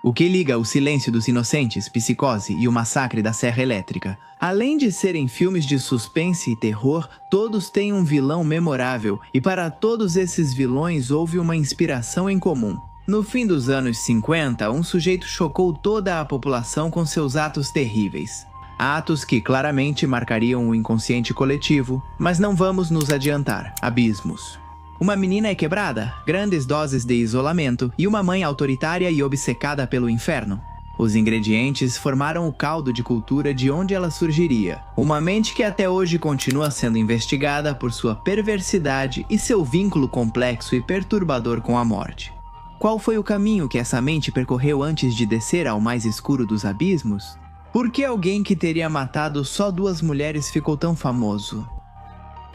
O que liga O Silêncio dos Inocentes, Psicose e O Massacre da Serra Elétrica. Além de serem filmes de suspense e terror, todos têm um vilão memorável, e para todos esses vilões houve uma inspiração em comum. No fim dos anos 50, um sujeito chocou toda a população com seus atos terríveis. Atos que claramente marcariam o inconsciente coletivo, mas não vamos nos adiantar. Abismos. Uma menina é quebrada, grandes doses de isolamento e uma mãe autoritária e obcecada pelo inferno. Os ingredientes formaram o caldo de cultura de onde ela surgiria. Uma mente que até hoje continua sendo investigada por sua perversidade e seu vínculo complexo e perturbador com a morte. Qual foi o caminho que essa mente percorreu antes de descer ao mais escuro dos abismos? Por que alguém que teria matado só 2 mulheres ficou tão famoso?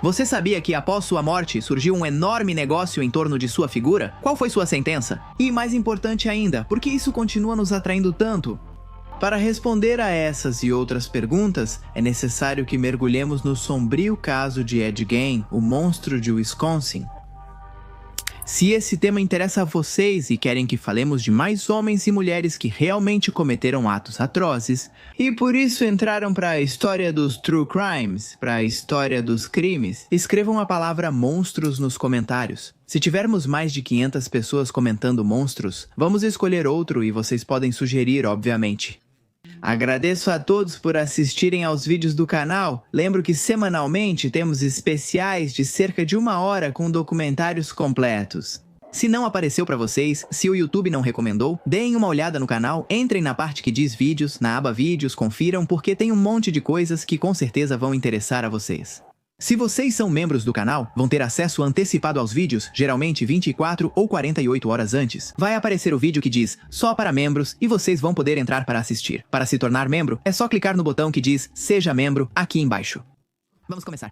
Você sabia que após sua morte surgiu um enorme negócio em torno de sua figura? Qual foi sua sentença? E mais importante ainda, por que isso continua nos atraindo tanto? Para responder a essas e outras perguntas, é necessário que mergulhemos no sombrio caso de Ed Gein, o monstro de Wisconsin. Se esse tema interessa a vocês e querem que falemos de mais homens e mulheres que realmente cometeram atos atrozes, e por isso entraram para a história dos true crimes, para a história dos crimes, escrevam a palavra monstros nos comentários. Se tivermos mais de 500 pessoas comentando monstros, vamos escolher outro e vocês podem sugerir, obviamente. Agradeço a todos por assistirem aos vídeos do canal. Lembro que semanalmente temos especiais de cerca de 1 hora com documentários completos. Se não apareceu para vocês, se o YouTube não recomendou, deem uma olhada no canal, entrem na parte que diz vídeos, na aba vídeos, confiram porque tem um monte de coisas que com certeza vão interessar a vocês. Se vocês são membros do canal, vão ter acesso antecipado aos vídeos, geralmente 24 ou 48 horas antes. Vai aparecer o vídeo que diz só para membros e vocês vão poder entrar para assistir. Para se tornar membro, é só clicar no botão que diz Seja Membro aqui embaixo. Vamos começar.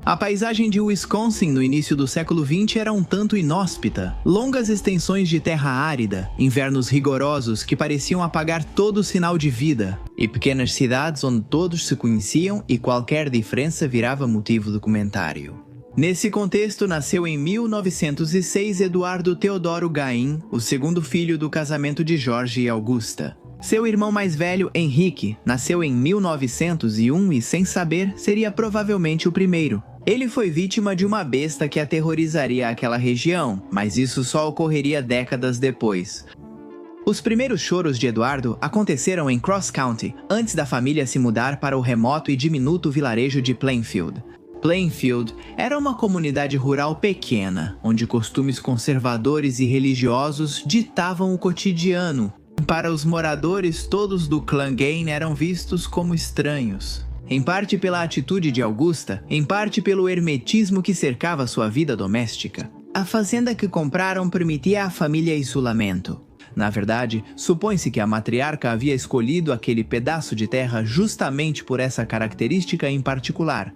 A paisagem de Wisconsin no início do século XX era um tanto inóspita. Longas extensões de terra árida, invernos rigorosos que pareciam apagar todo sinal de vida, e pequenas cidades onde todos se conheciam e qualquer diferença virava motivo de comentário. Nesse contexto, nasceu em 1906 Eduardo Teodoro Gain, o segundo filho do casamento de Jorge e Augusta. Seu irmão mais velho, Henrique, nasceu em 1901 e, sem saber, seria provavelmente o primeiro. Ele foi vítima de uma besta que aterrorizaria aquela região, mas isso só ocorreria décadas depois. Os primeiros choros de Eduardo aconteceram em Cross County, antes da família se mudar para o remoto e diminuto vilarejo de Plainfield. Plainfield era uma comunidade rural pequena, onde costumes conservadores e religiosos ditavam o cotidiano. Para os moradores, todos do clã Gain eram vistos como estranhos. Em parte pela atitude de Augusta, em parte pelo hermetismo que cercava sua vida doméstica. A fazenda que compraram permitia à família isolamento. Na verdade, supõe-se que a matriarca havia escolhido aquele pedaço de terra justamente por essa característica em particular.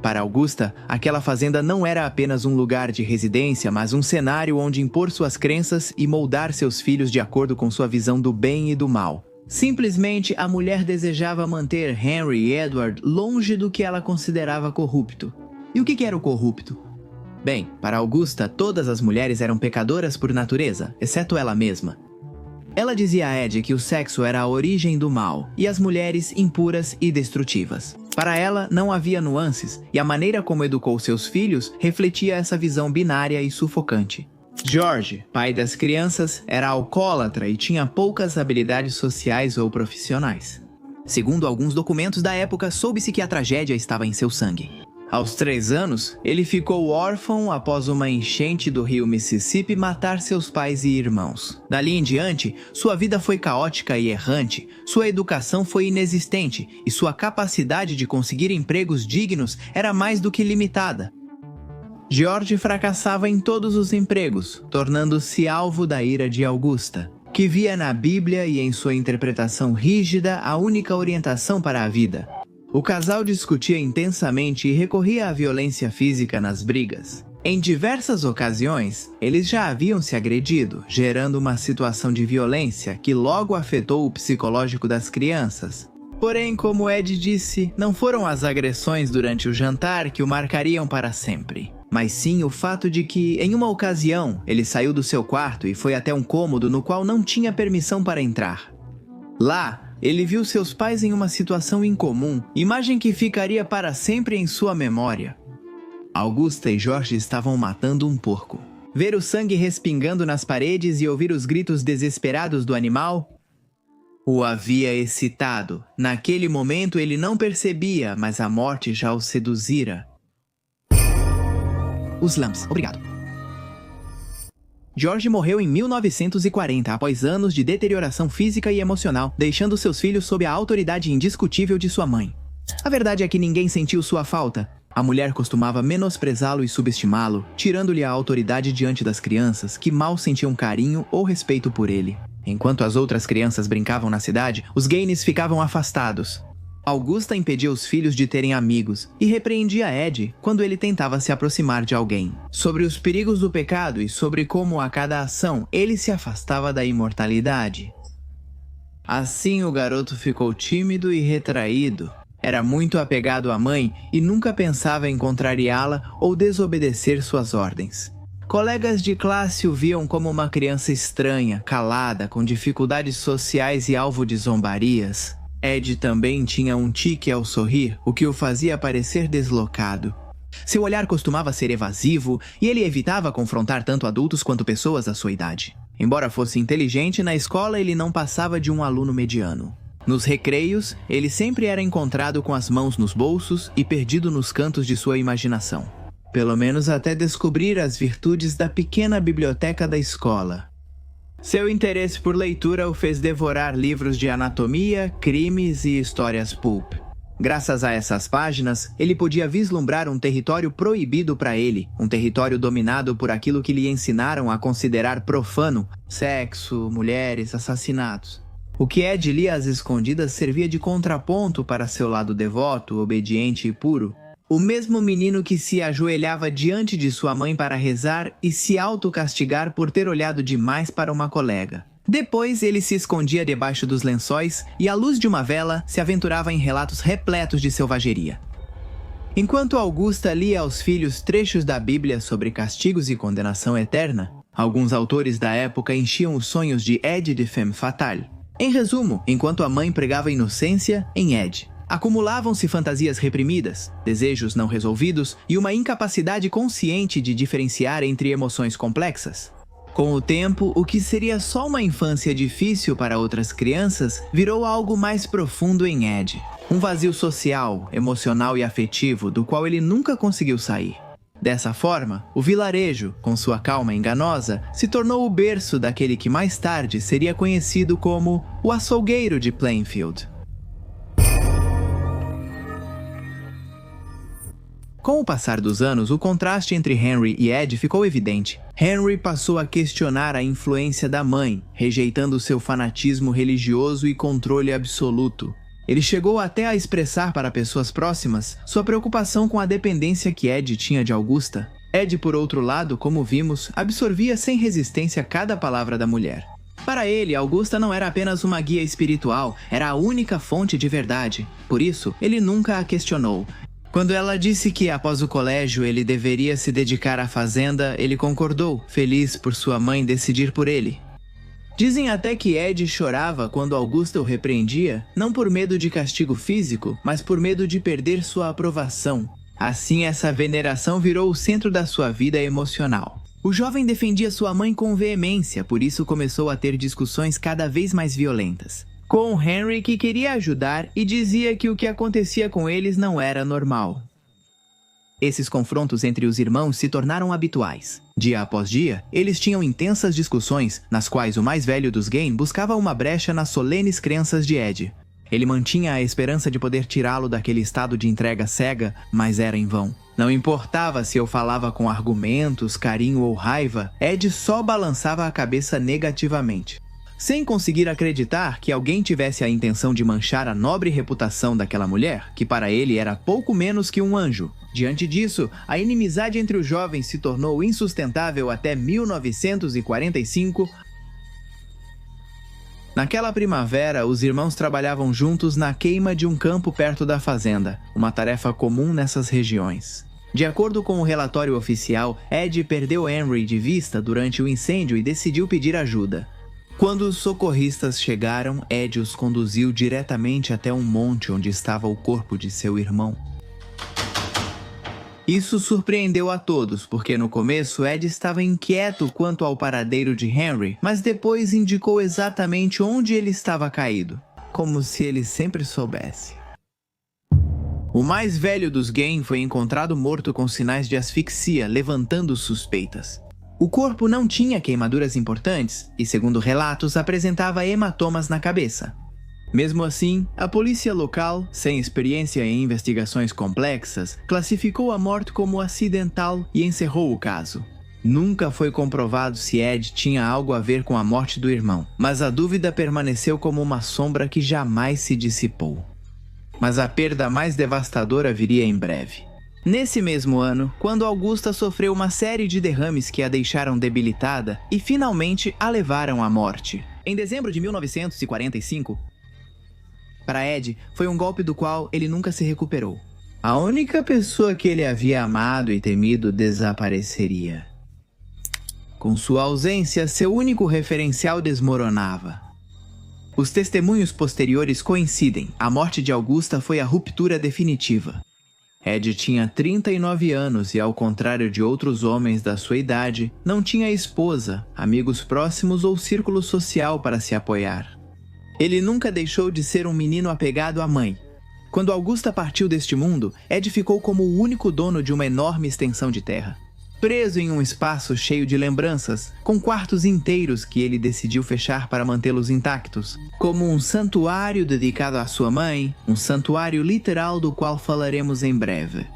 Para Augusta, aquela fazenda não era apenas um lugar de residência, mas um cenário onde impor suas crenças e moldar seus filhos de acordo com sua visão do bem e do mal. Simplesmente, a mulher desejava manter Henry e Edward longe do que ela considerava corrupto. E o que era o corrupto? Bem, para Augusta, todas as mulheres eram pecadoras por natureza, exceto ela mesma. Ela dizia a Ed que o sexo era a origem do mal, e as mulheres impuras e destrutivas. Para ela, não havia nuances, e a maneira como educou seus filhos refletia essa visão binária e sufocante. George, pai das crianças, era alcoólatra e tinha poucas habilidades sociais ou profissionais. Segundo alguns documentos da época, soube-se que a tragédia estava em seu sangue. Aos 3 anos, ele ficou órfão após uma enchente do rio Mississippi matar seus pais e irmãos. Dali em diante, sua vida foi caótica e errante, sua educação foi inexistente e sua capacidade de conseguir empregos dignos era mais do que limitada. George fracassava em todos os empregos, tornando-se alvo da ira de Augusta, que via na Bíblia e em sua interpretação rígida a única orientação para a vida. O casal discutia intensamente e recorria à violência física nas brigas. Em diversas ocasiões, eles já haviam se agredido, gerando uma situação de violência que logo afetou o psicológico das crianças. Porém, como Ed disse, não foram as agressões durante o jantar que o marcariam para sempre, mas sim o fato de que, em uma ocasião, ele saiu do seu quarto e foi até um cômodo no qual não tinha permissão para entrar. Lá, ele viu seus pais em uma situação incomum, imagem que ficaria para sempre em sua memória. Augusta e George estavam matando um porco. Ver o sangue respingando nas paredes e ouvir os gritos desesperados do animal o havia excitado. Naquele momento ele não percebia, mas a morte já o seduzira. Os Lambs, obrigado. George morreu em 1940 após anos de deterioração física e emocional, deixando seus filhos sob a autoridade indiscutível de sua mãe. A verdade é que ninguém sentiu sua falta. A mulher costumava menosprezá-lo e subestimá-lo, tirando-lhe a autoridade diante das crianças, que mal sentiam carinho ou respeito por ele. Enquanto as outras crianças brincavam na cidade, os Gaines ficavam afastados. Augusta impedia os filhos de terem amigos e repreendia Ed quando ele tentava se aproximar de alguém. Sobre os perigos do pecado e sobre como a cada ação ele se afastava da imortalidade. Assim o garoto ficou tímido e retraído. Era muito apegado à mãe e nunca pensava em contrariá-la ou desobedecer suas ordens. Colegas de classe o viam como uma criança estranha, calada, com dificuldades sociais e alvo de zombarias. Ed também tinha um tique ao sorrir, o que o fazia parecer deslocado. Seu olhar costumava ser evasivo e ele evitava confrontar tanto adultos quanto pessoas da sua idade. Embora fosse inteligente, na escola ele não passava de um aluno mediano. Nos recreios, ele sempre era encontrado com as mãos nos bolsos e perdido nos cantos de sua imaginação. Pelo menos até descobrir as virtudes da pequena biblioteca da escola. Seu interesse por leitura o fez devorar livros de anatomia, crimes e histórias pulp. Graças a essas páginas, ele podia vislumbrar um território proibido para ele, um território dominado por aquilo que lhe ensinaram a considerar profano: sexo, mulheres, assassinatos. O que Ed lia às escondidas servia de contraponto para seu lado devoto, obediente e puro. O mesmo menino que se ajoelhava diante de sua mãe para rezar e se autocastigar por ter olhado demais para uma colega. Depois ele se escondia debaixo dos lençóis e, à luz de uma vela, se aventurava em relatos repletos de selvageria. Enquanto Augusta lia aos filhos trechos da Bíblia sobre castigos e condenação eterna, alguns autores da época enchiam os sonhos de Ed de femme fatale. Em resumo, enquanto a mãe pregava inocência, em Ed acumulavam-se fantasias reprimidas, desejos não resolvidos e uma incapacidade consciente de diferenciar entre emoções complexas. Com o tempo, o que seria só uma infância difícil para outras crianças virou algo mais profundo em Ed. Um vazio social, emocional e afetivo do qual ele nunca conseguiu sair. Dessa forma, o vilarejo, com sua calma enganosa, se tornou o berço daquele que mais tarde seria conhecido como o açougueiro de Plainfield. Com o passar dos anos, o contraste entre Henry e Ed ficou evidente. Henry passou a questionar a influência da mãe, rejeitando seu fanatismo religioso e controle absoluto. Ele chegou até a expressar para pessoas próximas sua preocupação com a dependência que Ed tinha de Augusta. Ed, por outro lado, como vimos, absorvia sem resistência cada palavra da mulher. Para ele, Augusta não era apenas uma guia espiritual, era a única fonte de verdade. Por isso, ele nunca a questionou. Quando ela disse que, após o colégio, ele deveria se dedicar à fazenda, ele concordou, feliz por sua mãe decidir por ele. Dizem até que Ed chorava quando Augusta o repreendia, não por medo de castigo físico, mas por medo de perder sua aprovação. Assim, essa veneração virou o centro da sua vida emocional. O jovem defendia sua mãe com veemência, por isso começou a ter discussões cada vez mais violentas. Com Henry, que queria ajudar e dizia que o que acontecia com eles não era normal. Esses confrontos entre os irmãos se tornaram habituais. Dia após dia, eles tinham intensas discussões, nas quais o mais velho dos Gaines buscava uma brecha nas solenes crenças de Ed. Ele mantinha a esperança de poder tirá-lo daquele estado de entrega cega, mas era em vão. Não importava se eu falava com argumentos, carinho ou raiva, Ed só balançava a cabeça negativamente. Sem conseguir acreditar que alguém tivesse a intenção de manchar a nobre reputação daquela mulher, que para ele era pouco menos que um anjo. Diante disso, a inimizade entre os jovens se tornou insustentável até 1945, Naquela primavera, os irmãos trabalhavam juntos na queima de um campo perto da fazenda, uma tarefa comum nessas regiões. De acordo com o relatório oficial, Ed perdeu Henry de vista durante o incêndio e decidiu pedir ajuda. Quando os socorristas chegaram, Ed os conduziu diretamente até um monte onde estava o corpo de seu irmão. Isso surpreendeu a todos, porque no começo Ed estava inquieto quanto ao paradeiro de Henry, mas depois indicou exatamente onde ele estava caído, como se ele sempre soubesse. O mais velho dos Gain foi encontrado morto com sinais de asfixia, levantando suspeitas. O corpo não tinha queimaduras importantes e, segundo relatos, apresentava hematomas na cabeça. Mesmo assim, a polícia local, sem experiência em investigações complexas, classificou a morte como acidental e encerrou o caso. Nunca foi comprovado se Ed tinha algo a ver com a morte do irmão, mas a dúvida permaneceu como uma sombra que jamais se dissipou. Mas a perda mais devastadora viria em breve. Nesse mesmo ano, quando Augusta sofreu uma série de derrames que a deixaram debilitada e finalmente a levaram à morte. Em dezembro de 1945, para Ed, foi um golpe do qual ele nunca se recuperou. A única pessoa que ele havia amado e temido desapareceria. Com sua ausência, seu único referencial desmoronava. Os testemunhos posteriores coincidem. A morte de Augusta foi a ruptura definitiva. Ed tinha 39 anos e, ao contrário de outros homens da sua idade, não tinha esposa, amigos próximos ou círculo social para se apoiar. Ele nunca deixou de ser um menino apegado à mãe. Quando Augusta partiu deste mundo, Ed ficou como o único dono de uma enorme extensão de terra. Preso em um espaço cheio de lembranças, com quartos inteiros que ele decidiu fechar para mantê-los intactos, como um santuário dedicado à sua mãe, um santuário literal do qual falaremos em breve.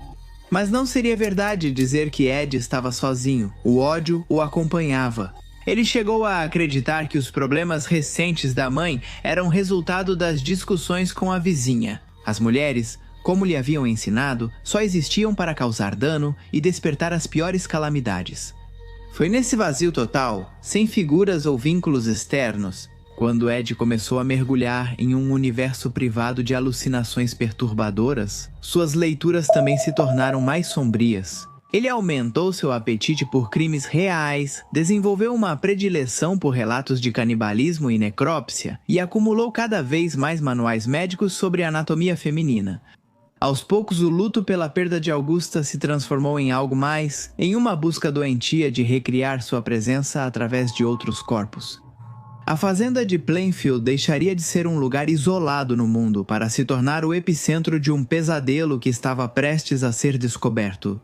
Mas não seria verdade dizer que Ed estava sozinho, o ódio o acompanhava. Ele chegou a acreditar que os problemas recentes da mãe eram resultado das discussões com a vizinha. As mulheres, como lhe haviam ensinado, só existiam para causar dano e despertar as piores calamidades. Foi nesse vazio total, sem figuras ou vínculos externos, quando Ed começou a mergulhar em um universo privado de alucinações perturbadoras, suas leituras também se tornaram mais sombrias. Ele aumentou seu apetite por crimes reais, desenvolveu uma predileção por relatos de canibalismo e necrópsia e acumulou cada vez mais manuais médicos sobre anatomia feminina. Aos poucos, o luto pela perda de Augusta se transformou em algo mais, em uma busca doentia de recriar sua presença através de outros corpos. A fazenda de Plainfield deixaria de ser um lugar isolado no mundo para se tornar o epicentro de um pesadelo que estava prestes a ser descoberto.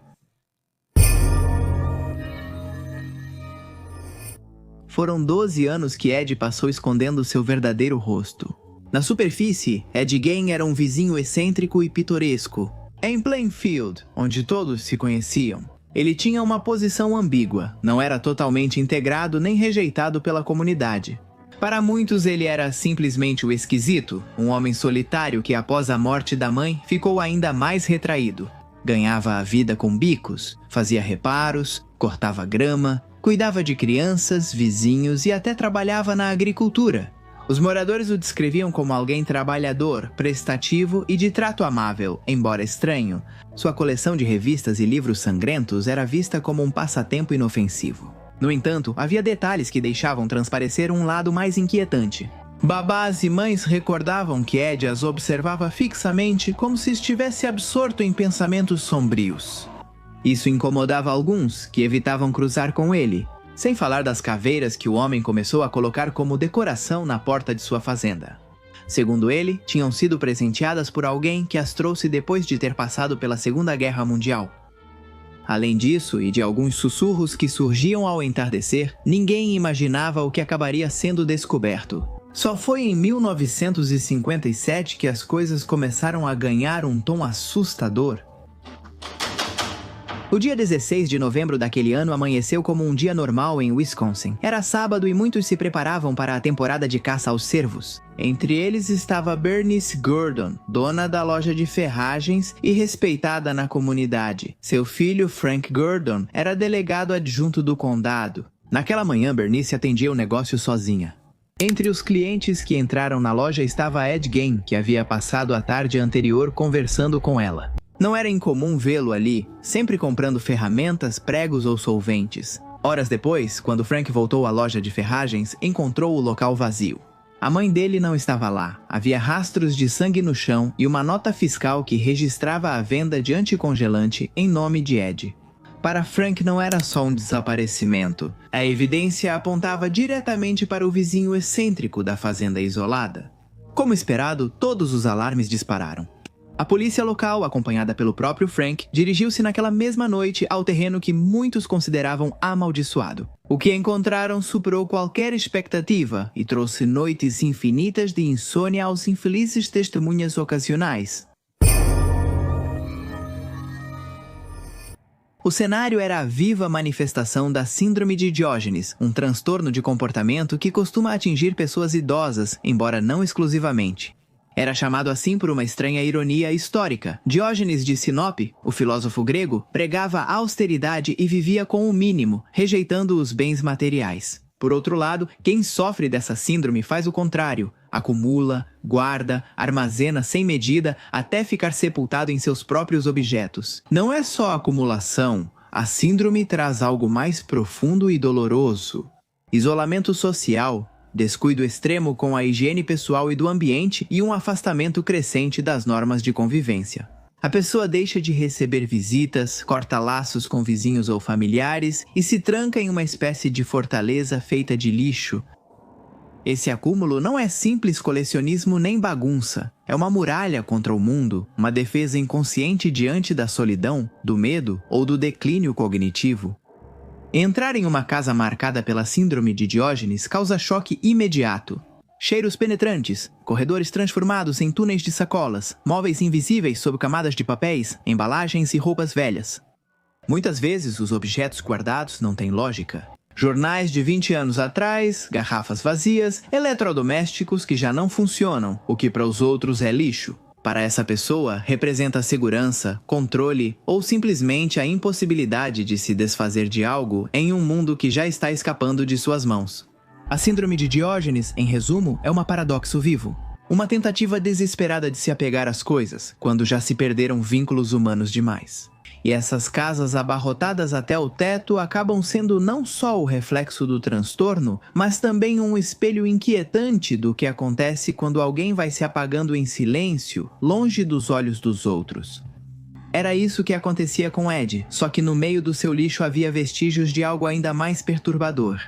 Foram 12 anos que Ed passou escondendo seu verdadeiro rosto. Na superfície, Ed Gein era um vizinho excêntrico e pitoresco. Em Plainfield, onde todos se conheciam, ele tinha uma posição ambígua, não era totalmente integrado nem rejeitado pela comunidade. Para muitos ele era simplesmente o esquisito, um homem solitário que após a morte da mãe ficou ainda mais retraído. Ganhava a vida com bicos, fazia reparos, cortava grama, cuidava de crianças, vizinhos e até trabalhava na agricultura. Os moradores o descreviam como alguém trabalhador, prestativo e de trato amável, embora estranho. Sua coleção de revistas e livros sangrentos era vista como um passatempo inofensivo. No entanto, havia detalhes que deixavam transparecer um lado mais inquietante. Babás e mães recordavam que Ed as observava fixamente como se estivesse absorto em pensamentos sombrios. Isso incomodava alguns, que evitavam cruzar com ele, sem falar das caveiras que o homem começou a colocar como decoração na porta de sua fazenda. Segundo ele, tinham sido presenteadas por alguém que as trouxe depois de ter passado pela Segunda Guerra Mundial. Além disso, e de alguns sussurros que surgiam ao entardecer, ninguém imaginava o que acabaria sendo descoberto. Só foi em 1957 que as coisas começaram a ganhar um tom assustador. O dia 16 de novembro daquele ano amanheceu como um dia normal em Wisconsin. Era sábado e muitos se preparavam para a temporada de caça aos cervos. Entre eles estava Bernice Gordon, dona da loja de ferragens e respeitada na comunidade. Seu filho, Frank Gordon, era delegado adjunto do condado. Naquela manhã, Bernice atendia o negócio sozinha. Entre os clientes que entraram na loja estava Ed Gein, que havia passado a tarde anterior conversando com ela. Não era incomum vê-lo ali, sempre comprando ferramentas, pregos ou solventes. Horas depois, quando Frank voltou à loja de ferragens, encontrou o local vazio. A mãe dele não estava lá. Havia rastros de sangue no chão e uma nota fiscal que registrava a venda de anticongelante em nome de Ed. Para Frank não era só um desaparecimento. A evidência apontava diretamente para o vizinho excêntrico da fazenda isolada. Como esperado, todos os alarmes dispararam. A polícia local, acompanhada pelo próprio Frank, dirigiu-se naquela mesma noite ao terreno que muitos consideravam amaldiçoado. O que encontraram superou qualquer expectativa e trouxe noites infinitas de insônia aos infelizes testemunhas ocasionais. O cenário era a viva manifestação da Síndrome de Diógenes, um transtorno de comportamento que costuma atingir pessoas idosas, embora não exclusivamente. Era chamado assim por uma estranha ironia histórica. Diógenes de Sinope, o filósofo grego, pregava a austeridade e vivia com o mínimo, rejeitando os bens materiais. Por outro lado, quem sofre dessa síndrome faz o contrário. Acumula, guarda, armazena sem medida até ficar sepultado em seus próprios objetos. Não é só acumulação. A síndrome traz algo mais profundo e doloroso. Isolamento social, descuido extremo com a higiene pessoal e do ambiente e um afastamento crescente das normas de convivência. A pessoa deixa de receber visitas, corta laços com vizinhos ou familiares e se tranca em uma espécie de fortaleza feita de lixo. Esse acúmulo não é simples colecionismo nem bagunça. É uma muralha contra o mundo, uma defesa inconsciente diante da solidão, do medo ou do declínio cognitivo. Entrar em uma casa marcada pela síndrome de Diógenes causa choque imediato. Cheiros penetrantes, corredores transformados em túneis de sacolas, móveis invisíveis sob camadas de papéis, embalagens e roupas velhas. Muitas vezes os objetos guardados não têm lógica. Jornais de 20 anos atrás, garrafas vazias, eletrodomésticos que já não funcionam, o que para os outros é lixo. Para essa pessoa, representa segurança, controle ou simplesmente a impossibilidade de se desfazer de algo em um mundo que já está escapando de suas mãos. A síndrome de Diógenes, em resumo, é um paradoxo vivo. Uma tentativa desesperada de se apegar às coisas, quando já se perderam vínculos humanos demais. E essas casas abarrotadas até o teto acabam sendo não só o reflexo do transtorno, mas também um espelho inquietante do que acontece quando alguém vai se apagando em silêncio, longe dos olhos dos outros. Era isso que acontecia com Ed, só que no meio do seu lixo havia vestígios de algo ainda mais perturbador.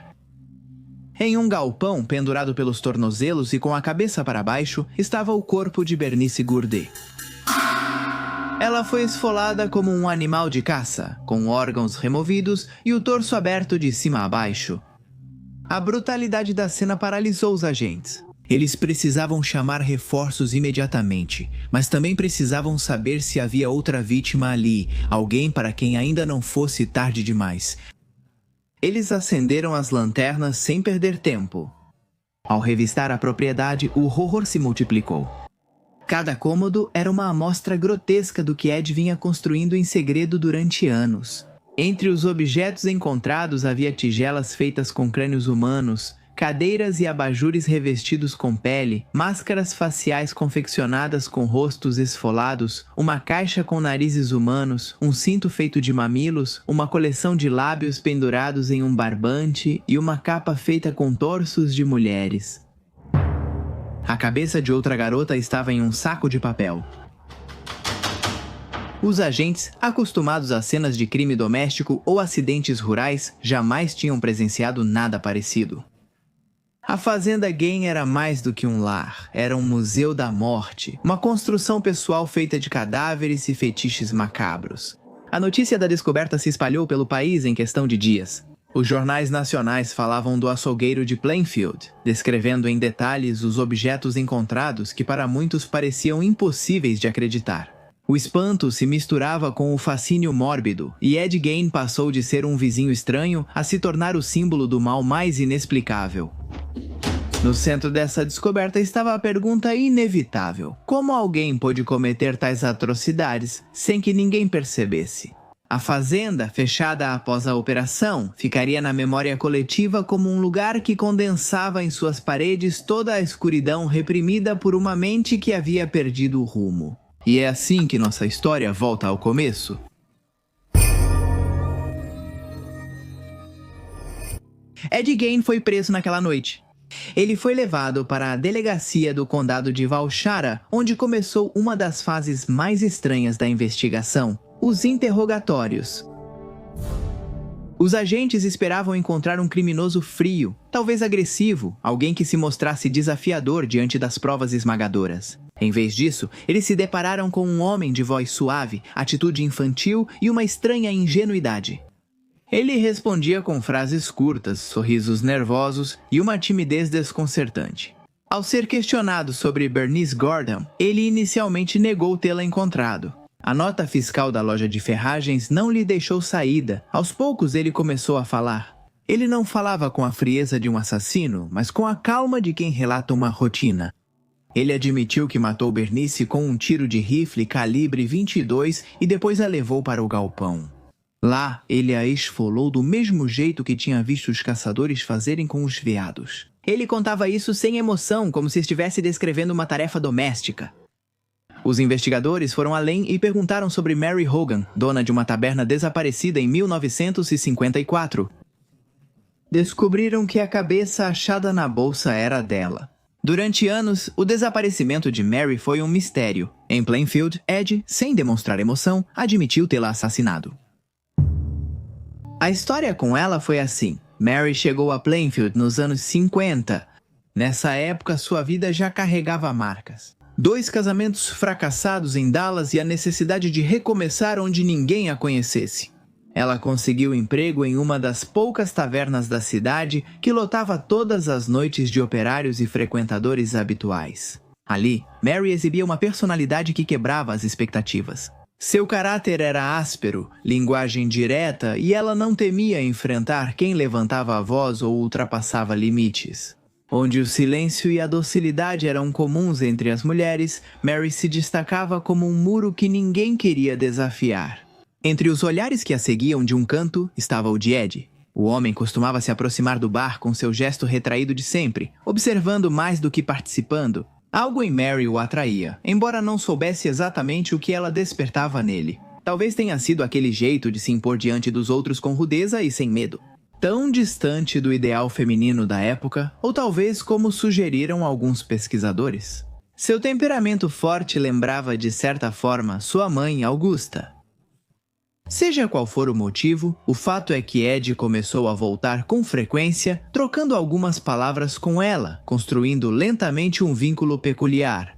Em um galpão, pendurado pelos tornozelos e com a cabeça para baixo, estava o corpo de Bernice Gourdet. Ela foi esfolada como um animal de caça, com órgãos removidos e o torso aberto de cima a baixo. A brutalidade da cena paralisou os agentes. Eles precisavam chamar reforços imediatamente, mas também precisavam saber se havia outra vítima ali, alguém para quem ainda não fosse tarde demais. Eles acenderam as lanternas sem perder tempo. Ao revistar a propriedade, o horror se multiplicou. Cada cômodo era uma amostra grotesca do que Ed vinha construindo em segredo durante anos. Entre os objetos encontrados havia tigelas feitas com crânios humanos, cadeiras e abajures revestidos com pele, máscaras faciais confeccionadas com rostos esfolados, uma caixa com narizes humanos, um cinto feito de mamilos, uma coleção de lábios pendurados em um barbante e uma capa feita com torsos de mulheres. A cabeça de outra garota estava em um saco de papel. Os agentes, acostumados a cenas de crime doméstico ou acidentes rurais, jamais tinham presenciado nada parecido. A Fazenda Gein era mais do que um lar, era um museu da morte, uma construção pessoal feita de cadáveres e fetiches macabros. A notícia da descoberta se espalhou pelo país em questão de dias. Os jornais nacionais falavam do açougueiro de Plainfield, descrevendo em detalhes os objetos encontrados que para muitos pareciam impossíveis de acreditar. O espanto se misturava com o fascínio mórbido, e Ed Gein passou de ser um vizinho estranho a se tornar o símbolo do mal mais inexplicável. No centro dessa descoberta estava a pergunta inevitável: como alguém pôde cometer tais atrocidades sem que ninguém percebesse? A fazenda, fechada após a operação, ficaria na memória coletiva como um lugar que condensava em suas paredes toda a escuridão reprimida por uma mente que havia perdido o rumo. E é assim que nossa história volta ao começo. Ed Gein foi preso naquela noite. Ele foi levado para a delegacia do condado de Valshara, onde começou uma das fases mais estranhas da investigação: os interrogatórios. Os agentes esperavam encontrar um criminoso frio, talvez agressivo, alguém que se mostrasse desafiador diante das provas esmagadoras. Em vez disso, eles se depararam com um homem de voz suave, atitude infantil e uma estranha ingenuidade. Ele respondia com frases curtas, sorrisos nervosos e uma timidez desconcertante. Ao ser questionado sobre Bernice Gordon, ele inicialmente negou tê-la encontrado. A nota fiscal da loja de ferragens não lhe deixou saída. Aos poucos ele começou a falar. Ele não falava com a frieza de um assassino, mas com a calma de quem relata uma rotina. Ele admitiu que matou Bernice com um tiro de rifle calibre 22 e depois a levou para o galpão. Lá, ele a esfolou do mesmo jeito que tinha visto os caçadores fazerem com os veados. Ele contava isso sem emoção, como se estivesse descrevendo uma tarefa doméstica. Os investigadores foram além e perguntaram sobre Mary Hogan, dona de uma taberna desaparecida em 1954. Descobriram que a cabeça achada na bolsa era dela. Durante anos, o desaparecimento de Mary foi um mistério. Em Plainfield, Ed, sem demonstrar emoção, admitiu tê-la assassinado. A história com ela foi assim. Mary chegou a Plainfield nos anos 50. Nessa época, sua vida já carregava marcas. 2 casamentos fracassados em Dallas e a necessidade de recomeçar onde ninguém a conhecesse. Ela conseguiu emprego em uma das poucas tavernas da cidade que lotava todas as noites de operários e frequentadores habituais. Ali, Mary exibia uma personalidade que quebrava as expectativas. Seu caráter era áspero, linguagem direta e ela não temia enfrentar quem levantava a voz ou ultrapassava limites. Onde o silêncio e a docilidade eram comuns entre as mulheres, Mary se destacava como um muro que ninguém queria desafiar. Entre os olhares que a seguiam de um canto estava o de Ed. O homem costumava se aproximar do bar com seu gesto retraído de sempre, observando mais do que participando. Algo em Mary o atraía, embora não soubesse exatamente o que ela despertava nele. Talvez tenha sido aquele jeito de se impor diante dos outros com rudeza e sem medo. Tão distante do ideal feminino da época, ou talvez como sugeriram alguns pesquisadores. Seu temperamento forte lembrava de certa forma sua mãe, Augusta. Seja qual for o motivo, o fato é que Ed começou a voltar com frequência, trocando algumas palavras com ela, construindo lentamente um vínculo peculiar.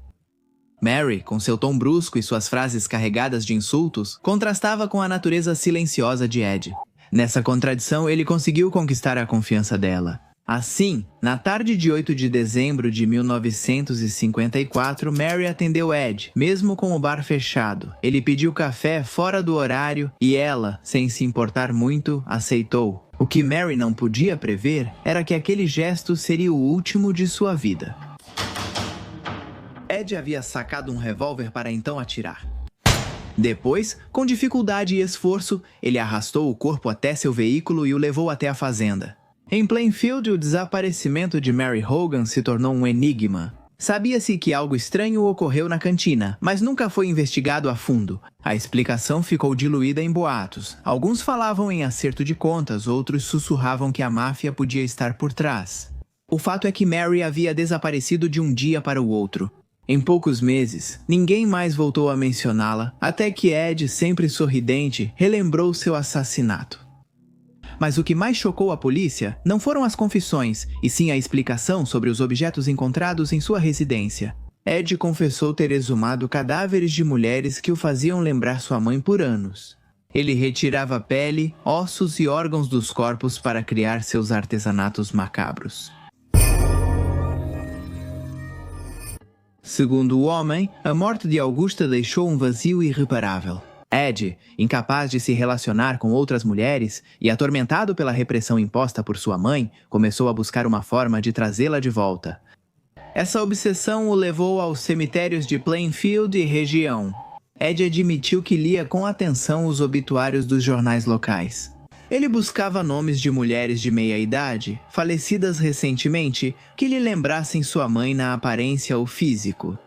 Mary, com seu tom brusco e suas frases carregadas de insultos, contrastava com a natureza silenciosa de Ed. Nessa contradição, ele conseguiu conquistar a confiança dela. Assim, na tarde de 8 de dezembro de 1954, Mary atendeu Ed, mesmo com o bar fechado. Ele pediu café fora do horário e ela, sem se importar muito, aceitou. O que Mary não podia prever era que aquele gesto seria o último de sua vida. Ed havia sacado um revólver para então atirar. Depois, com dificuldade e esforço, ele arrastou o corpo até seu veículo e o levou até a fazenda. Em Plainfield, o desaparecimento de Mary Hogan se tornou um enigma. Sabia-se que algo estranho ocorreu na cantina, mas nunca foi investigado a fundo. A explicação ficou diluída em boatos. Alguns falavam em acerto de contas, outros sussurravam que a máfia podia estar por trás. O fato é que Mary havia desaparecido de um dia para o outro. Em poucos meses, ninguém mais voltou a mencioná-la, até que Ed, sempre sorridente, relembrou seu assassinato. Mas o que mais chocou a polícia não foram as confissões, e sim a explicação sobre os objetos encontrados em sua residência. Ed confessou ter exumado cadáveres de mulheres que o faziam lembrar sua mãe por anos. Ele retirava pele, ossos e órgãos dos corpos para criar seus artesanatos macabros. Segundo o homem, a morte de Augusta deixou um vazio irreparável. Ed, incapaz de se relacionar com outras mulheres e atormentado pela repressão imposta por sua mãe, começou a buscar uma forma de trazê-la de volta. Essa obsessão o levou aos cemitérios de Plainfield e região. Ed admitiu que lia com atenção os obituários dos jornais locais. Ele buscava nomes de mulheres de meia-idade, falecidas recentemente, que lhe lembrassem sua mãe na aparência ou físico.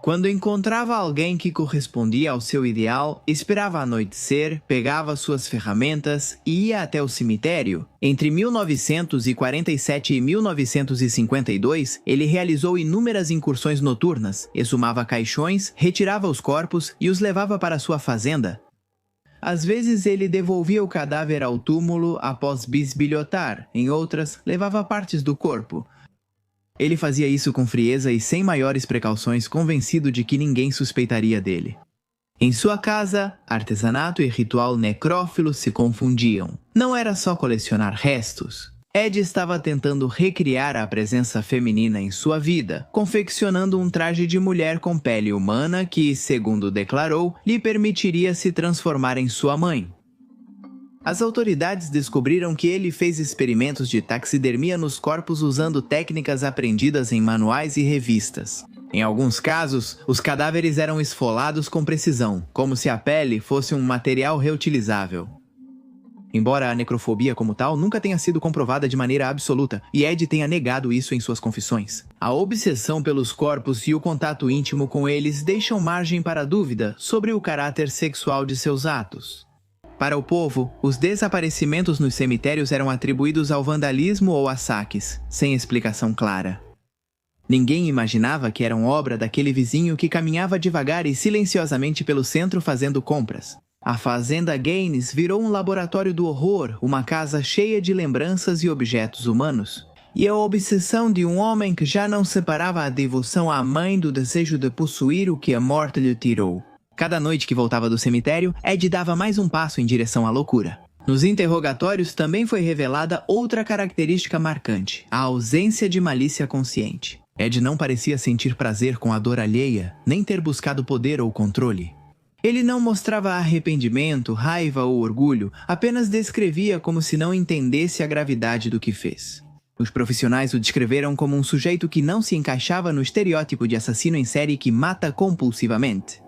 Quando encontrava alguém que correspondia ao seu ideal, esperava anoitecer, pegava suas ferramentas e ia até o cemitério. Entre 1947 e 1952, ele realizou inúmeras incursões noturnas, exumava caixões, retirava os corpos e os levava para sua fazenda. Às vezes ele devolvia o cadáver ao túmulo após bisbilhotar, em outras, levava partes do corpo. Ele fazia isso com frieza e sem maiores precauções, convencido de que ninguém suspeitaria dele. Em sua casa, artesanato e ritual necrófilo se confundiam. Não era só colecionar restos. Ed estava tentando recriar a presença feminina em sua vida, confeccionando um traje de mulher com pele humana que, segundo declarou, lhe permitiria se transformar em sua mãe. As autoridades descobriram que ele fez experimentos de taxidermia nos corpos usando técnicas aprendidas em manuais e revistas. Em alguns casos, os cadáveres eram esfolados com precisão, como se a pele fosse um material reutilizável. Embora a necrofobia como tal nunca tenha sido comprovada de maneira absoluta, e Ed tenha negado isso em suas confissões, a obsessão pelos corpos e o contato íntimo com eles deixam margem para dúvida sobre o caráter sexual de seus atos. Para o povo, os desaparecimentos nos cemitérios eram atribuídos ao vandalismo ou a saques, sem explicação clara. Ninguém imaginava que eram obra daquele vizinho que caminhava devagar e silenciosamente pelo centro fazendo compras. A Fazenda Gaines virou um laboratório do horror, uma casa cheia de lembranças e objetos humanos. E a obsessão de um homem que já não separava a devoção à mãe do desejo de possuir o que a morte lhe tirou. Cada noite que voltava do cemitério, Ed dava mais um passo em direção à loucura. Nos interrogatórios também foi revelada outra característica marcante, a ausência de malícia consciente. Ed não parecia sentir prazer com a dor alheia, nem ter buscado poder ou controle. Ele não mostrava arrependimento, raiva ou orgulho, apenas descrevia como se não entendesse a gravidade do que fez. Os profissionais o descreveram como um sujeito que não se encaixava no estereótipo de assassino em série que mata compulsivamente.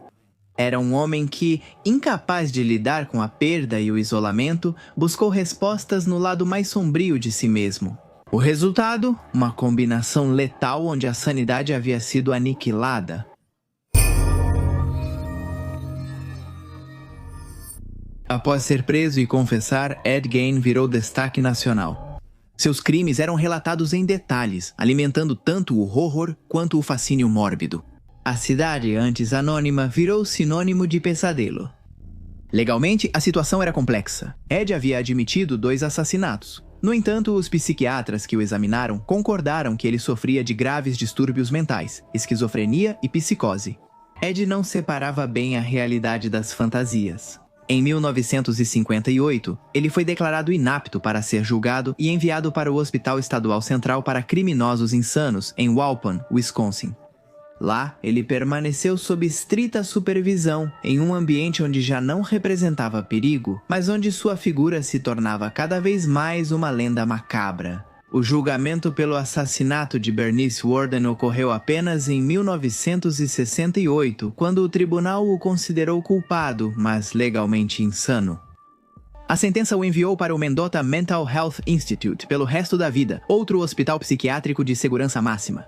Era um homem que, incapaz de lidar com a perda e o isolamento, buscou respostas no lado mais sombrio de si mesmo. O resultado? Uma combinação letal onde a sanidade havia sido aniquilada. Após ser preso e confessar, Ed Gein virou destaque nacional. Seus crimes eram relatados em detalhes, alimentando tanto o horror quanto o fascínio mórbido. A cidade, antes anônima, virou sinônimo de pesadelo. Legalmente, a situação era complexa. Ed havia admitido 2 assassinatos. No entanto, os psiquiatras que o examinaram concordaram que ele sofria de graves distúrbios mentais, esquizofrenia e psicose. Ed não separava bem a realidade das fantasias. Em 1958, ele foi declarado inapto para ser julgado e enviado para o Hospital Estadual Central para Criminosos Insanos, em Waupun, Wisconsin. Lá, ele permaneceu sob estrita supervisão, em um ambiente onde já não representava perigo, mas onde sua figura se tornava cada vez mais uma lenda macabra. O julgamento pelo assassinato de Bernice Worden ocorreu apenas em 1968, quando o tribunal o considerou culpado, mas legalmente insano. A sentença o enviou para o Mendota Mental Health Institute pelo resto da vida, outro hospital psiquiátrico de segurança máxima.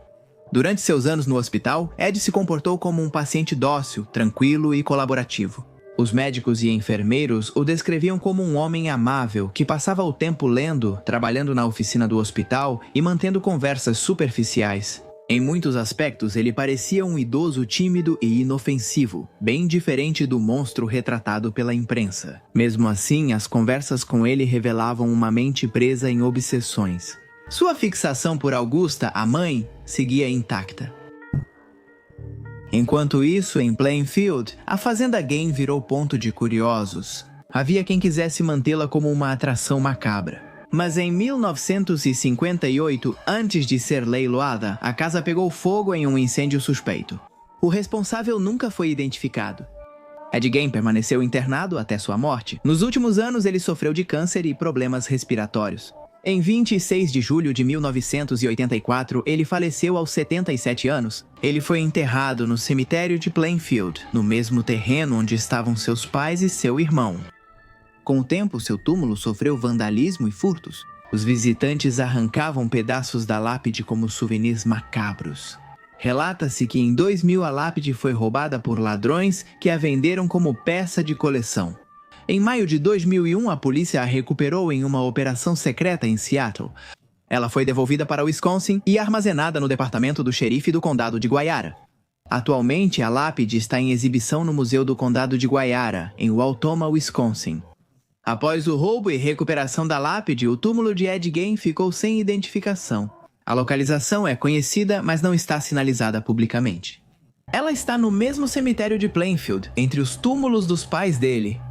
Durante seus anos no hospital, Ed se comportou como um paciente dócil, tranquilo e colaborativo. Os médicos e enfermeiros o descreviam como um homem amável que passava o tempo lendo, trabalhando na oficina do hospital e mantendo conversas superficiais. Em muitos aspectos, ele parecia um idoso tímido e inofensivo, bem diferente do monstro retratado pela imprensa. Mesmo assim, as conversas com ele revelavam uma mente presa em obsessões. Sua fixação por Augusta, a mãe, seguia intacta. Enquanto isso, em Plainfield, a Fazenda Gein virou ponto de curiosos. Havia quem quisesse mantê-la como uma atração macabra. Mas em 1958, antes de ser leiloada, a casa pegou fogo em um incêndio suspeito. O responsável nunca foi identificado. Ed Gein permaneceu internado até sua morte. Nos últimos anos, ele sofreu de câncer e problemas respiratórios. Em 26 de julho de 1984, ele faleceu aos 77 anos. Ele foi enterrado no cemitério de Plainfield, no mesmo terreno onde estavam seus pais e seu irmão. Com o tempo, seu túmulo sofreu vandalismo e furtos. Os visitantes arrancavam pedaços da lápide como souvenirs macabros. Relata-se que em 2000 a lápide foi roubada por ladrões que a venderam como peça de coleção. Em maio de 2001, a polícia a recuperou em uma operação secreta em Seattle. Ela foi devolvida para Wisconsin e armazenada no departamento do xerife do condado de Guayara. Atualmente, a lápide está em exibição no Museu do Condado de Guayara, em Wautoma, Wisconsin. Após o roubo e recuperação da lápide, o túmulo de Ed Gein ficou sem identificação. A localização é conhecida, mas não está sinalizada publicamente. Ela está no mesmo cemitério de Plainfield, entre os túmulos dos pais dele.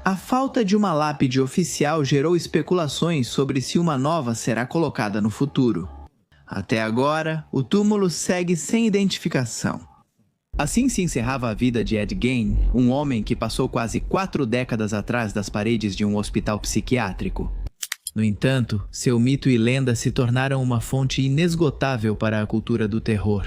A falta de uma lápide oficial gerou especulações sobre se uma nova será colocada no futuro. Até agora, o túmulo segue sem identificação. Assim se encerrava a vida de Ed Gein, um homem que passou quase 4 décadas atrás das paredes de um hospital psiquiátrico. No entanto, seu mito e lenda se tornaram uma fonte inesgotável para a cultura do terror.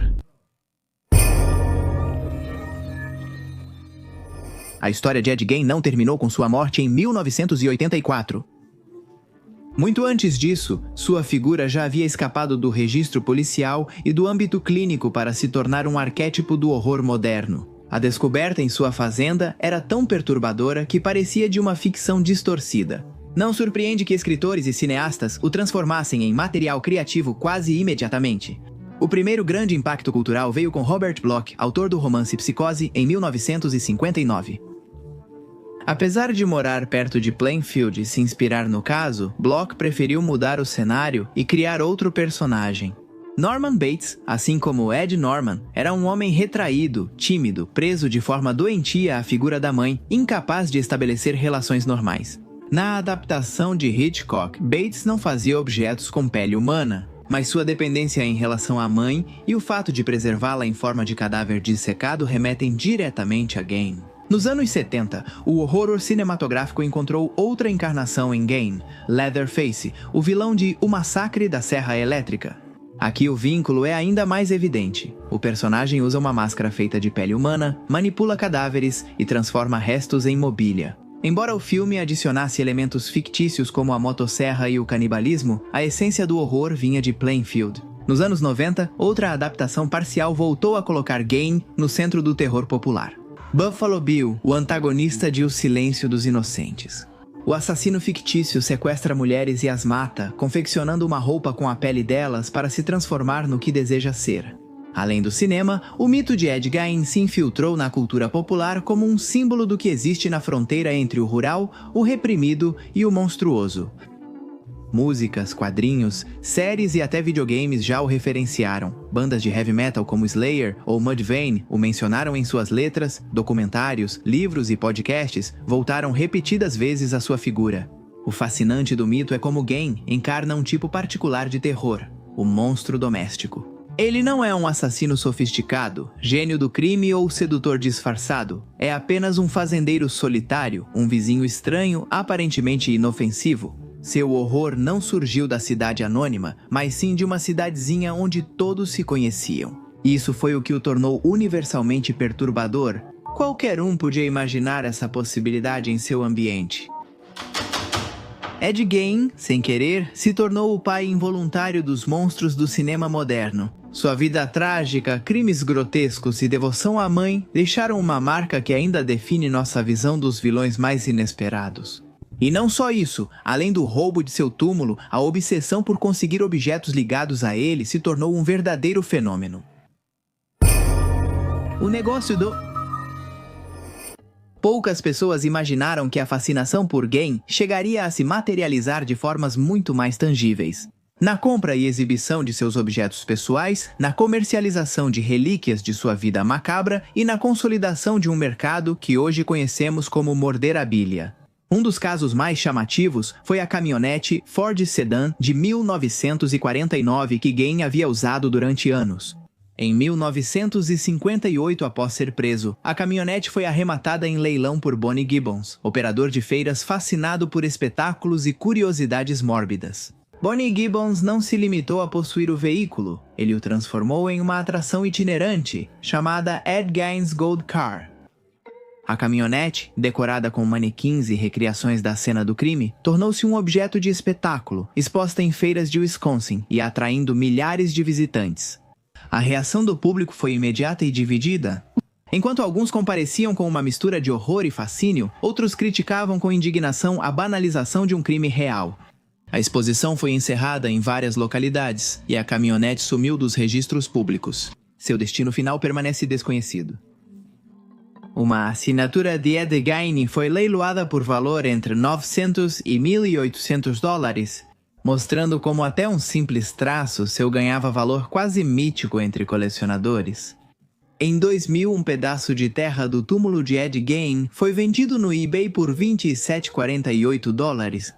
A história de Ed Gein não terminou com sua morte em 1984. Muito antes disso, sua figura já havia escapado do registro policial e do âmbito clínico para se tornar um arquétipo do horror moderno. A descoberta em sua fazenda era tão perturbadora que parecia de uma ficção distorcida. Não surpreende que escritores e cineastas o transformassem em material criativo quase imediatamente. O primeiro grande impacto cultural veio com Robert Bloch, autor do romance Psicose, em 1959. Apesar de morar perto de Plainfield e se inspirar no caso, Bloch preferiu mudar o cenário e criar outro personagem. Norman Bates, assim como Ed Norman, era um homem retraído, tímido, preso de forma doentia à figura da mãe, incapaz de estabelecer relações normais. Na adaptação de Hitchcock, Bates não fazia objetos com pele humana, mas sua dependência em relação à mãe e o fato de preservá-la em forma de cadáver dissecado remetem diretamente a Gein. Nos anos 70, o horror cinematográfico encontrou outra encarnação em Gein, Leatherface, o vilão de O Massacre da Serra Elétrica. Aqui o vínculo é ainda mais evidente. O personagem usa uma máscara feita de pele humana, manipula cadáveres e transforma restos em mobília. Embora o filme adicionasse elementos fictícios como a motosserra e o canibalismo, a essência do horror vinha de Plainfield. Nos anos 90, outra adaptação parcial voltou a colocar Gein no centro do terror popular. Buffalo Bill, o antagonista de O Silêncio dos Inocentes. O assassino fictício sequestra mulheres e as mata, confeccionando uma roupa com a pele delas para se transformar no que deseja ser. Além do cinema, o mito de Ed Gein se infiltrou na cultura popular como um símbolo do que existe na fronteira entre o rural, o reprimido e o monstruoso. Músicas, quadrinhos, séries e até videogames já o referenciaram. Bandas de heavy metal como Slayer ou Mudvayne o mencionaram em suas letras, documentários, livros e podcasts voltaram repetidas vezes à sua figura. O fascinante do mito é como Gein encarna um tipo particular de terror, o monstro doméstico. Ele não é um assassino sofisticado, gênio do crime ou sedutor disfarçado. É apenas um fazendeiro solitário, um vizinho estranho, aparentemente inofensivo. Seu horror não surgiu da cidade anônima, mas sim de uma cidadezinha onde todos se conheciam. Isso foi o que o tornou universalmente perturbador. Qualquer um podia imaginar essa possibilidade em seu ambiente. Ed Gein, sem querer, se tornou o pai involuntário dos monstros do cinema moderno. Sua vida trágica, crimes grotescos e devoção à mãe deixaram uma marca que ainda define nossa visão dos vilões mais inesperados. E não só isso, além do roubo de seu túmulo, a obsessão por conseguir objetos ligados a ele se tornou um verdadeiro fenômeno. O negócio do... Poucas pessoas imaginaram que a fascinação por Gein chegaria a se materializar de formas muito mais tangíveis. Na compra e exibição de seus objetos pessoais, na comercialização de relíquias de sua vida macabra e na consolidação de um mercado que hoje conhecemos como morderabilia. Um dos casos mais chamativos foi a caminhonete Ford Sedan de 1949 que Gein havia usado durante anos. Em 1958, após ser preso, a caminhonete foi arrematada em leilão por Bonnie Gibbons, operador de feiras fascinado por espetáculos e curiosidades mórbidas. Bonnie Gibbons não se limitou a possuir o veículo, ele o transformou em uma atração itinerante, chamada Ed Gein's Gold Car. A caminhonete, decorada com manequins e recriações da cena do crime, tornou-se um objeto de espetáculo, exposta em feiras de Wisconsin e atraindo milhares de visitantes. A reação do público foi imediata e dividida. Enquanto alguns compareciam com uma mistura de horror e fascínio, outros criticavam com indignação a banalização de um crime real. A exposição foi encerrada em várias localidades e a caminhonete sumiu dos registros públicos. Seu destino final permanece desconhecido. Uma assinatura de Ed Gein foi leiloada por valor entre 900 e 1.800 dólares, mostrando como até um simples traço seu ganhava valor quase mítico entre colecionadores. Em 2000, um pedaço de terra do túmulo de Ed Gein foi vendido no eBay por 27,48 dólares.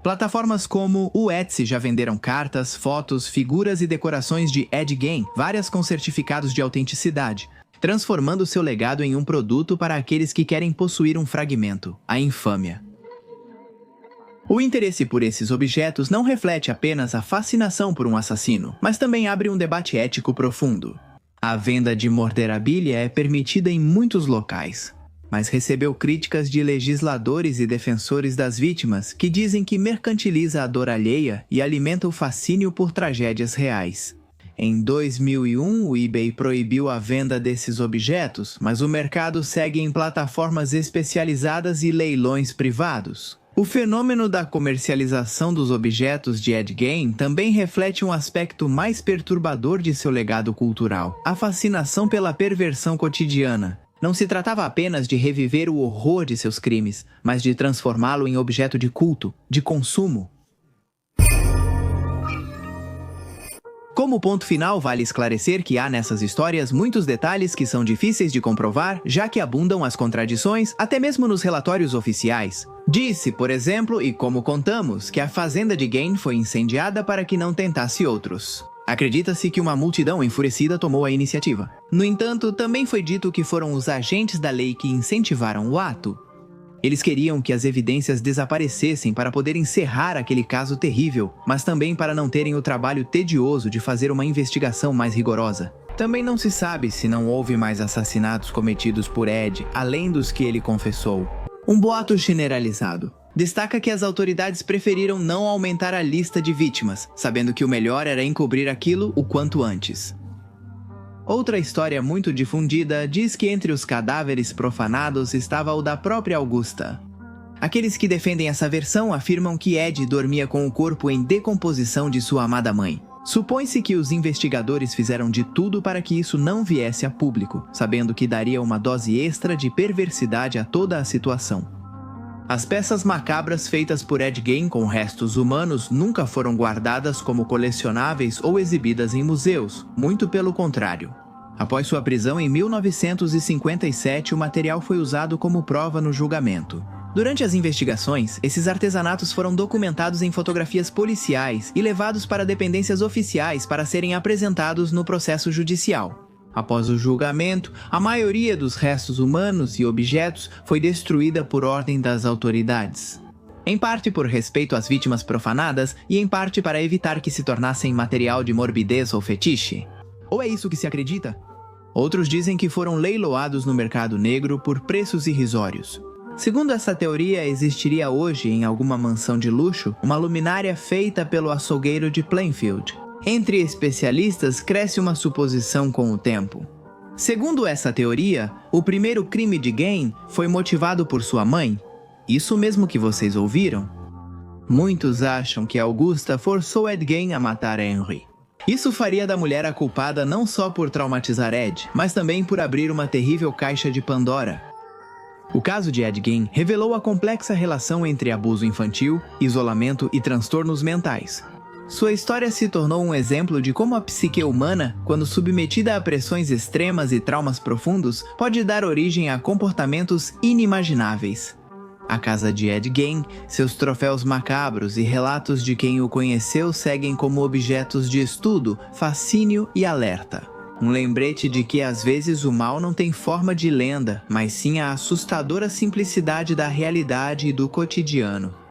Plataformas como o Etsy já venderam cartas, fotos, figuras e decorações de Ed Gein, várias com certificados de autenticidade, transformando seu legado em um produto para aqueles que querem possuir um fragmento, a infâmia. O interesse por esses objetos não reflete apenas a fascinação por um assassino, mas também abre um debate ético profundo. A venda de memorabilia é permitida em muitos locais, mas recebeu críticas de legisladores e defensores das vítimas que dizem que mercantiliza a dor alheia e alimenta o fascínio por tragédias reais. Em 2001, o eBay proibiu a venda desses objetos, mas o mercado segue em plataformas especializadas e leilões privados. O fenômeno da comercialização dos objetos de Ed Gein também reflete um aspecto mais perturbador de seu legado cultural: a fascinação pela perversão cotidiana. Não se tratava apenas de reviver o horror de seus crimes, mas de transformá-lo em objeto de culto, de consumo. Como ponto final, vale esclarecer que há nessas histórias muitos detalhes que são difíceis de comprovar, já que abundam as contradições, até mesmo nos relatórios oficiais. Disse, por exemplo, e como contamos, que a fazenda de Gein foi incendiada para que não tentasse outros. Acredita-se que uma multidão enfurecida tomou a iniciativa. No entanto, também foi dito que foram os agentes da lei que incentivaram o ato. Eles queriam que as evidências desaparecessem para poder encerrar aquele caso terrível, mas também para não terem o trabalho tedioso de fazer uma investigação mais rigorosa. Também não se sabe se não houve mais assassinatos cometidos por Ed, além dos que ele confessou. Um boato generalizado destaca que as autoridades preferiram não aumentar a lista de vítimas, sabendo que o melhor era encobrir aquilo o quanto antes. Outra história muito difundida diz que entre os cadáveres profanados estava o da própria Augusta. Aqueles que defendem essa versão afirmam que Ed dormia com o corpo em decomposição de sua amada mãe. Supõe-se que os investigadores fizeram de tudo para que isso não viesse a público, sabendo que daria uma dose extra de perversidade a toda a situação. As peças macabras feitas por Ed Gein com restos humanos nunca foram guardadas como colecionáveis ou exibidas em museus, muito pelo contrário. Após sua prisão em 1957, o material foi usado como prova no julgamento. Durante as investigações, esses artesanatos foram documentados em fotografias policiais e levados para dependências oficiais para serem apresentados no processo judicial. Após o julgamento, a maioria dos restos humanos e objetos foi destruída por ordem das autoridades. Em parte por respeito às vítimas profanadas e em parte para evitar que se tornassem material de morbidez ou fetiche. Ou é isso que se acredita? Outros dizem que foram leiloados no mercado negro por preços irrisórios. Segundo essa teoria, existiria hoje, em alguma mansão de luxo, uma luminária feita pelo açougueiro de Plainfield. Entre especialistas, cresce uma suposição com o tempo. Segundo essa teoria, o primeiro crime de Gein foi motivado por sua mãe. Isso mesmo que vocês ouviram. Muitos acham que Augusta forçou Ed Gein a matar Henry. Isso faria da mulher a culpada não só por traumatizar Ed, mas também por abrir uma terrível caixa de Pandora. O caso de Ed Gein revelou a complexa relação entre abuso infantil, isolamento e transtornos mentais. Sua história se tornou um exemplo de como a psique humana, quando submetida a pressões extremas e traumas profundos, pode dar origem a comportamentos inimagináveis. A casa de Ed Gein, seus troféus macabros e relatos de quem o conheceu seguem como objetos de estudo, fascínio e alerta. Um lembrete de que às vezes o mal não tem forma de lenda, mas sim a assustadora simplicidade da realidade e do cotidiano.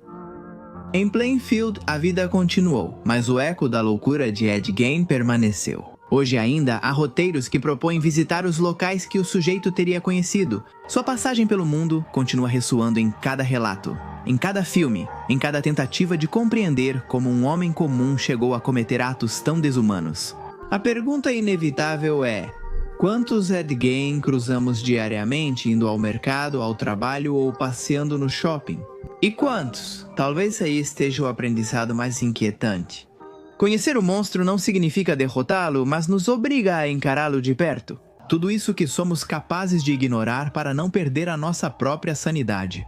Em Plainfield, a vida continuou, mas o eco da loucura de Ed Gein permaneceu. Hoje ainda, há roteiros que propõem visitar os locais que o sujeito teria conhecido. Sua passagem pelo mundo continua ressoando em cada relato, em cada filme, em cada tentativa de compreender como um homem comum chegou a cometer atos tão desumanos. A pergunta inevitável é: quantos Ed Gein cruzamos diariamente indo ao mercado, ao trabalho ou passeando no shopping? E quantos? Talvez aí esteja o aprendizado mais inquietante. Conhecer o monstro não significa derrotá-lo, mas nos obriga a encará-lo de perto. Tudo isso que somos capazes de ignorar para não perder a nossa própria sanidade.